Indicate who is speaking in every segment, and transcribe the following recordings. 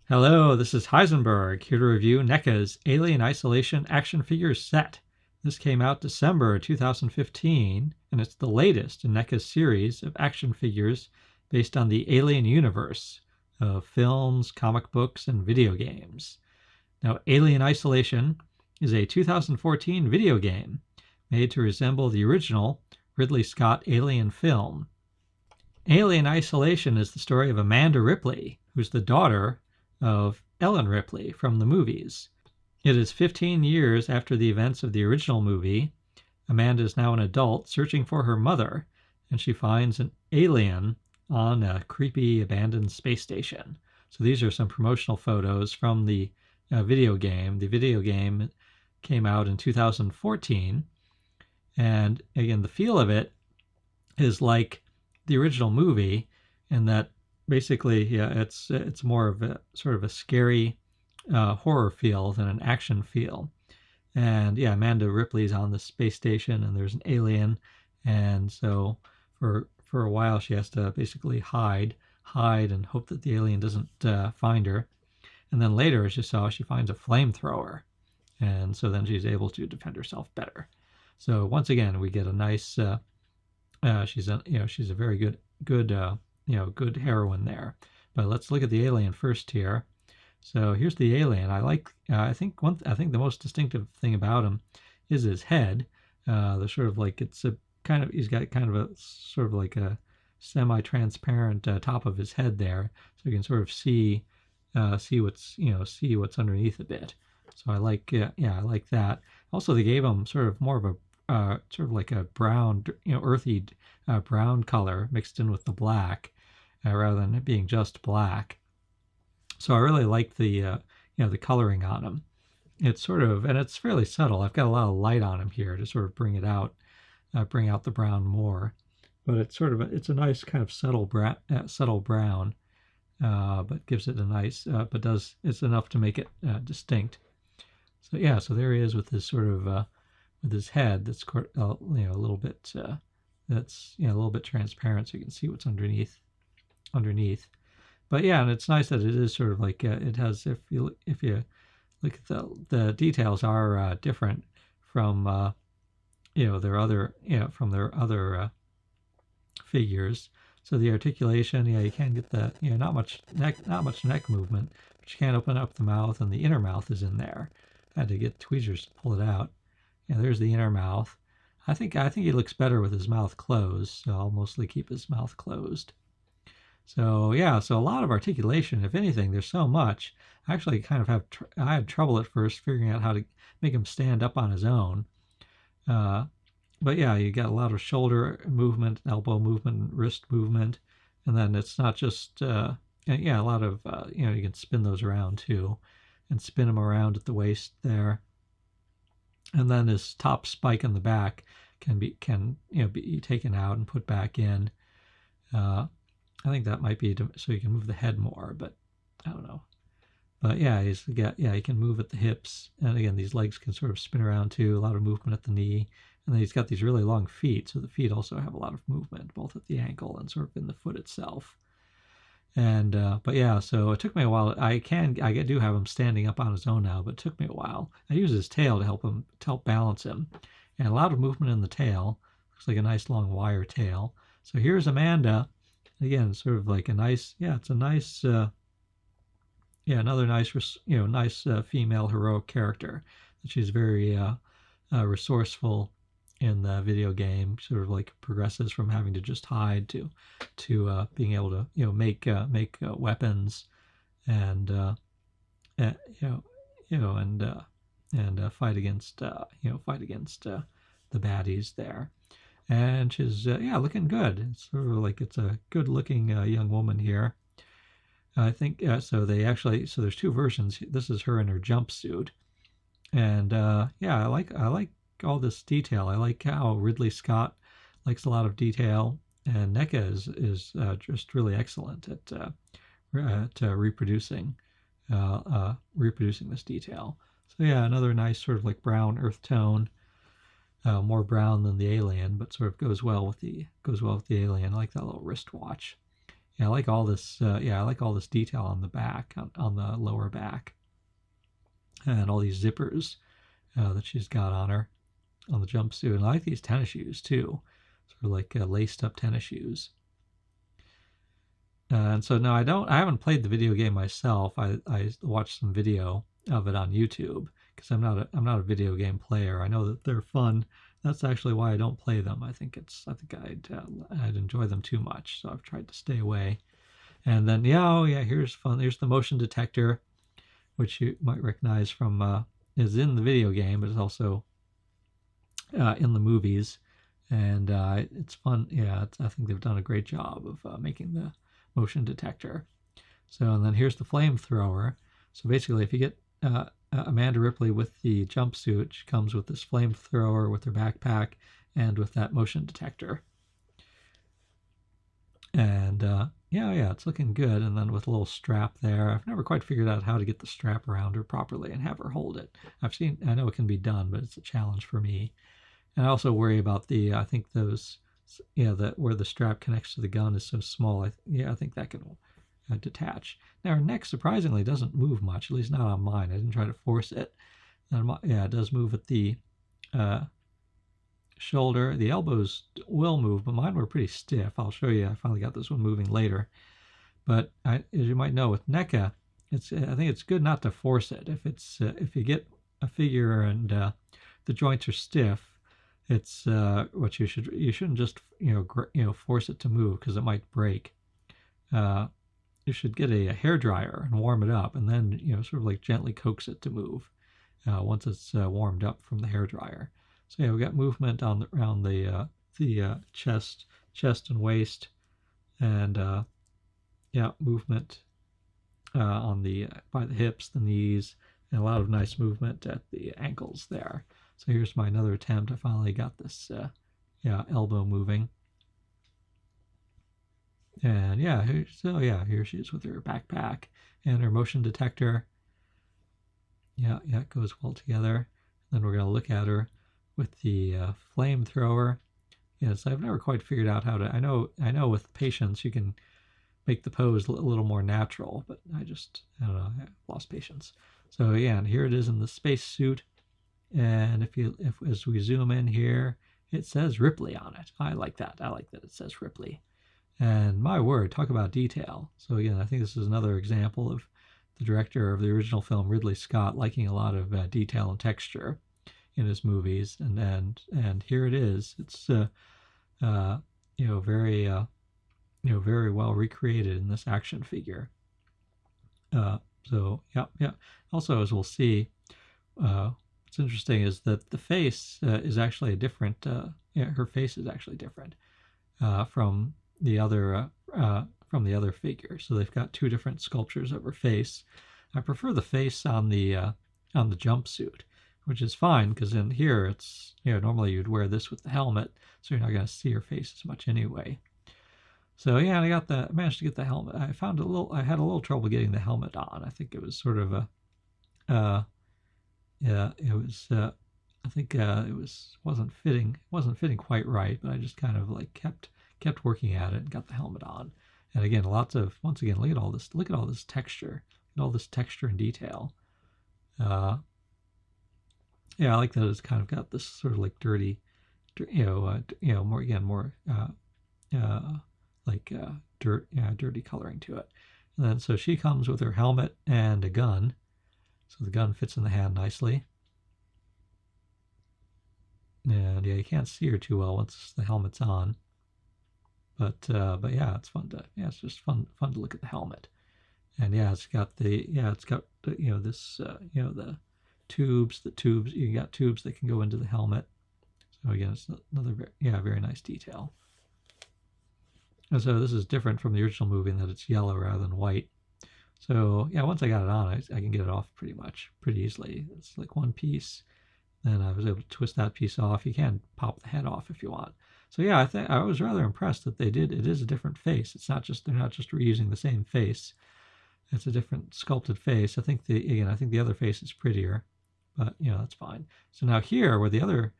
Speaker 1: Hello, this is Heisenberg, here to review NECA's Alien Isolation action figures set. This came out December 2015, and it's the latest in NECA's series of action figures based on the Alien universe of films, comic books, and video games. Now, Alien Isolation is a 2014 video game made to resemble the original Ridley Scott Alien film. Alien Isolation is the story of Amanda Ripley, who's the daughter of Ellen Ripley from the movies. It is 15 years after the events of the original movie. Amanda is now an adult searching for her mother, and she finds an alien on a creepy abandoned space station. So these are some promotional photos from the video game. The video game came out in 2014, and again, the feel of it is like the original movie in that basically, yeah, it's more of a sort of a scary horror feel than an action feel. And yeah, Amanda Ripley's on the space station, and there's an alien, and so for a while she has to basically hide, and hope that the alien doesn't find her. And then later, as you saw, she finds a flamethrower, and so then she's able to defend herself better. So once again, we get a nice. She's a very good good heroine there. But let's look at the alien first here. So here's the alien. I think the most distinctive thing about him is his head. The sort of like he's got kind of a sort of like a semi-transparent top of his head there, so you can sort of see what's underneath a bit. So I like that. Also, they gave him sort of more of a sort of like a brown, earthy brown color mixed in with the black, rather than it being just black. So I really like the the coloring on him. It's sort of, and it's fairly subtle. I've got a lot of light on him here to sort of bring it out, bring out the brown more. But it's sort of it's a nice kind of subtle brown, but gives it a nice, it's enough to make it distinct. So yeah, so there he is with this sort of with his head that's a little bit that's a little bit transparent, so you can see what's underneath. But yeah, and it's nice that it is sort of like it has, if you look at the details are different from their other figures. So the articulation, you can get the not much neck movement, but you can open up the mouth, and the inner mouth is in there. I had to get tweezers to pull it out. Yeah, there's the inner mouth. I think he looks better with his mouth closed, so I'll mostly keep his mouth closed. So yeah, so a lot of articulation. If anything, there's so much. I actually kind of I had trouble at first figuring out how to make him stand up on his own. But yeah, you got a lot of shoulder movement, elbow movement, wrist movement, and then it's not just a lot of you can spin those around too, and spin them around at the waist there. And then his top spike in the back can be taken out and put back in. I think that might be so you can move the head more, but I don't know. But yeah, he can move at the hips, and again, these legs can sort of spin around too. A lot of movement at the knee, and then he's got these really long feet, so the feet also have a lot of movement, both at the ankle and sort of in the foot itself. And but yeah, so it took me a while. I do have him standing up on his own now, but it took me a while. I use his tail to help balance him, and a lot of movement in the tail. Looks like a nice long wire tail. So here's Amanda. Again, sort of like a nice, it's a nice, another nice, nice female heroic character. She's very resourceful in the video game. Sort of like progresses from having to just hide to being able to make weapons and fight against the baddies there. And she's looking good. It's sort of like it's a good looking young woman here. I think so there's two versions. This is her in her jumpsuit, and I like all this detail. I like how Ridley Scott likes a lot of detail, and NECA is just really excellent at reproducing this detail. So yeah, another nice sort of like brown earth tone. More brown than the alien, but sort of goes well with the alien. I like that little wristwatch. Yeah, I like all this. Yeah, I like all this detail on the back, on the lower back, and all these zippers that she's got on her on the jumpsuit. And I like these tennis shoes too, sort of like laced up tennis shoes. And so no, I haven't played the video game myself. I watched some video of it on YouTube because I'm not a video game player. I know that they're fun. That's actually why I don't play them. I think I'd enjoy them too much, so I've tried to stay away. And then yeah, oh yeah, here's fun. Here's the motion detector, which you might recognize from is in the video game, but it's also in the movies. And it's fun. Yeah, I think they've done a great job of making the motion detector. So, and then here's the flamethrower. So basically, if you get Amanda Ripley with the jumpsuit, she comes with this flamethrower with her backpack and with that motion detector. And yeah, it's looking good. And then with a little strap there. I've never quite figured out how to get the strap around her properly and have her hold it. I know it can be done, but it's a challenge for me. And I also worry about I think those, that where the strap connects to the gun is so small. I think that can detach. Now her neck surprisingly doesn't move much, at least not on mine. I didn't try to force it. And it does move at the shoulder. The elbows will move, but mine were pretty stiff. I'll show you. I finally got this one moving later. But as you might know, with NECA, I think it's good not to force it. If you get a figure and the joints are stiff, it's what you shouldn't just force it to move because it might break. You should get a hair dryer and warm it up, and then sort of like gently coax it to move once it's warmed up from the hair dryer. So yeah, we got movement around the chest and waist, and movement on by the hips, the knees, and a lot of nice movement at the ankles there. So here's my another attempt. I finally got this elbow moving. And yeah, here she is with her backpack and her motion detector. Yeah, it goes well together. Then we're going to look at her with the flamethrower. Yes, I've never quite figured out how to. I know with patience you can make the pose a little more natural, but I don't know. I lost patience. So yeah, and here it is in the spacesuit. And if as we zoom in here, it says Ripley on it. I like that. I like that it says Ripley. And my word, talk about detail. So again, I think this is another example of the director of the original film, Ridley Scott, liking a lot of detail and texture in his movies. And here it is. It's very very well recreated in this action figure. So yeah. Also, as we'll see, what's interesting is that the face is actually a different. Her face is actually different from the other figure. So they've got two different sculptures of her face. I prefer the face on the jumpsuit, which is fine because in here it's normally you'd wear this with the helmet, so you're not going to see her face as much anyway. So yeah, I managed to get the helmet. I had a little trouble getting the helmet on. I think it was sort of wasn't fitting quite right, but I just kind of like kept working at it and got the helmet on. And again, once again, look at all this texture, and detail. I like that it's kind of got this sort of like dirty, dirty coloring to it. And then so she comes with her helmet and a gun. So the gun fits in the hand nicely. And yeah, you can't see her too well once the helmet's on. But yeah, it's fun it's just fun to look at the helmet. And yeah, it's got the tubes. You got tubes that can go into the helmet. So again, it's another very nice detail. And so this is different from the original movie in that it's yellow rather than white. So yeah, once I got it on, I can get it off pretty easily. It's like one piece. Then I was able to twist that piece off. You can pop the head off if you want. So yeah, I was rather impressed that it is a different face. They're not just reusing the same face. It's a different sculpted face. I think the other face is prettier, but that's fine. So now here, where the other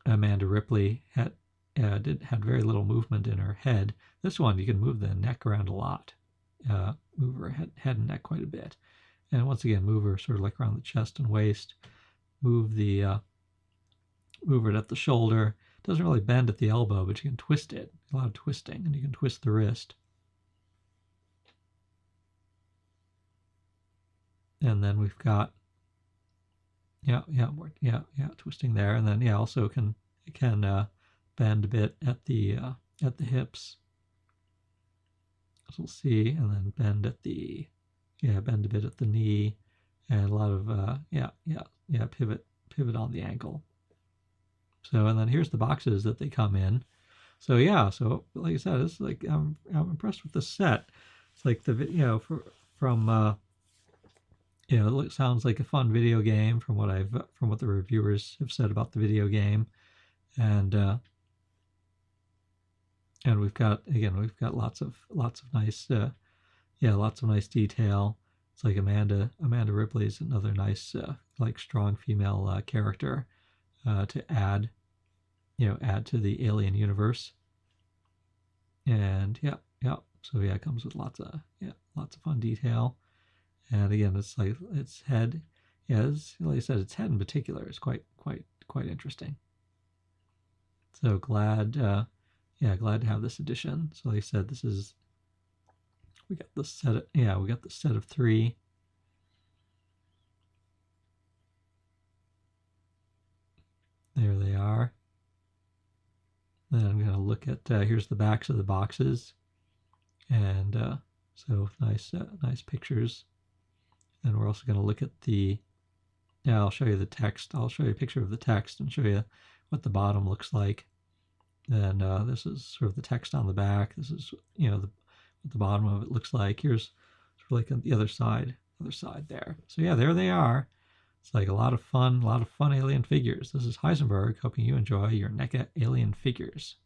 Speaker 1: Amanda Ripley had very little movement in her head. This one, you can move the neck around a lot, move her head and neck quite a bit, and once again, move her sort of like around the chest and waist. Move it at the shoulder. It doesn't really bend at the elbow, but you can twist it. A lot of twisting, and you can twist the wrist. And then we've got twisting there, and then also can bend a bit at the hips, as we'll see, and then bend a bit at the knee, and a lot of pivot on the ankle. So, and then here's the boxes that they come in. So so like I said, it's like I'm impressed with the set. It's like the it sounds like a fun video game from what the reviewers have said about the video game, and we've got lots of nice lots of nice detail. It's like Amanda Ripley is another nice like strong female character to add to the Alien universe. And so it comes with lots of fun detail. And again, it's like its head, like I said, its head in particular is quite interesting. So glad to have this edition. So like I said, we got the set of 3. There they are. Then I'm going to look at here's the backs of the boxes, and so nice pictures. And we're also going to look at I'll show you the text. I'll show you a picture of the text and show you what the bottom looks like. And this is sort of the text on the back. This is what the bottom of it looks like. Here's sort of like on the other side there. So there they are. It's like a lot of fun alien figures. This is Heisenberg, hoping you enjoy your NECA alien figures.